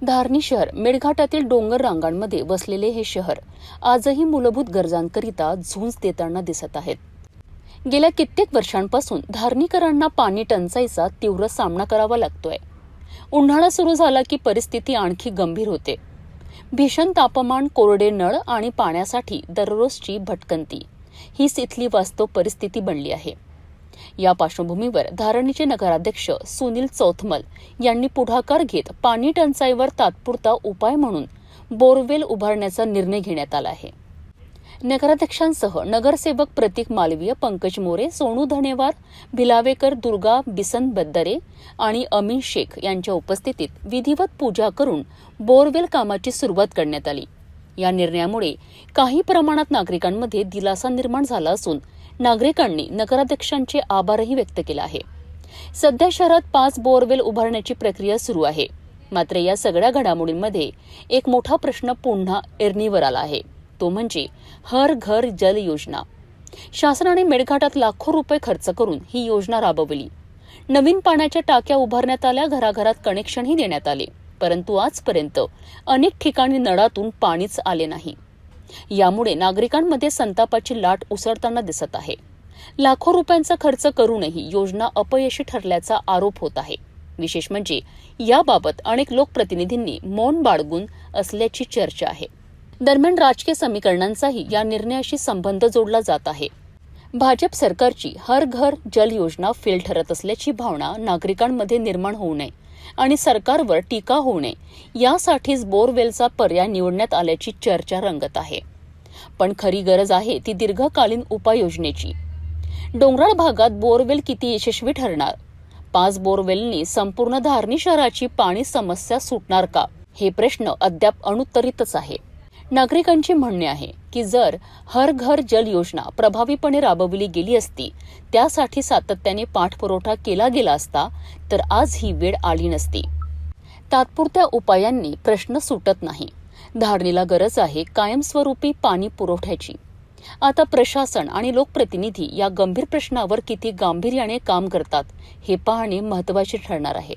धारणी शहर मेळघाटातील डोंगर रांगांमध्ये वसलेले हे शहर आजही मूलभूत गरजांकरिता झुंज देताना दिसत आहेत. गेल्या कित्येक वर्षांपासून धारणीकरांना पाणी टंचाईचा तीव्र सामना करावा लागतोय. उन्हाळा सुरू झाला की परिस्थिती आणखी गंभीर होते. भीषण तापमान, कोरडे नळ आणि पाण्यासाठी दररोजची भटकंती हीच इथली वास्तव परिस्थिती बनली आहे. या पार्श्वभूमीवर धारणीचे नगराध्यक्ष सुनील चौथमल यांनी पुढाकार घेत पाणी टंचाईवर तात्पुरता उपाय म्हणून बोरवेल उभारण्याचा निर्णय घेण्यात आला आहे. नगराध्यक्षांसह नगरसेवक प्रतीक मालवीय, पंकज मोरे, सोनू धनेवार, भिलावेकर, दुर्गा बिसन बद्दरे आणि अमीन शेख यांच्या उपस्थितीत विधिवत पूजा करून बोरवेल कामाची सुरुवात करण्यात आली. या निर्णयामुळे काही प्रमाणात नागरिकांमध्ये दिलासा निर्माण झाला असून नागरिकांनी नगराध्यक्षांचे आभारही व्यक्त केले आहे. सध्या शहरात 5 बोरवेल उभारण्याची प्रक्रिया सुरू आहे. मात्र या सगळ्या घडामोडींमध्ये एक मोठा प्रश्न पुन्हा ऐरणीवर आला आहे. तो म्हणजे हर घर जल योजना. शासनाने मेळघाटात लाखो रुपये खर्च करून ही योजना राबवली. नवीन पाण्याच्या टाक्या उभारण्यात आल्या, घराघरात कनेक्शनही देण्यात आले. परंतु आजपर्यंत अनेक ठिकाणी नळातून पाणीच आले नाही. यामुळे नागरिकांमध्ये संतापाची लाट उसळताना दिसत आहे. लाखो रुपयांचा खर्च करूनही योजना अपयशी ठरल्याचा आरोप होत आहे. विशेष म्हणजे याबाबत अनेक लोकप्रतिनिधींनी मौन बाळगून असल्याची चर्चा आहे. दरम्यान राजकीय समीकरणांचाही या निर्णयाशी संबंध जोडला जात आहे. भाजप सरकारची हर घर जल योजना फेल ठरत असल्याची भावना नागरिकांमध्ये निर्माण होऊ नये आणि सरकारवर टीका होऊ नये यासाठीच बोरवेलचा पर्याय निवडण्यात आल्याची चर्चा रंगत आहे. पण खरी गरज आहे ती दीर्घकालीन उपाययोजनेची. डोंगराळ भागात बोरवेल किती यशस्वी ठरणार? 5 बोरवेलनी संपूर्ण धारणी शहराची पाणी समस्या सुटणार का? हे प्रश्न अद्याप अनुत्तरितच आहे. नागरिकांचे म्हणणे आहे की जर हर घर जल योजना प्रभावीपणे राबवली गेली असती, त्यासाठी सातत्याने पाठपुरवठा केला गेला असता, तर आज ही वेळ आली नसती. तात्पुरत्या उपायांनी प्रश्न सुटत नाही. धारणीला गरज आहे कायमस्वरूपी पाणी पुरवठ्याची. आता प्रशासन आणि लोकप्रतिनिधी या गंभीर प्रश्नावर किती गांभीर्याने काम करतात हे पाहणे महत्त्वाचे ठरणार आहे.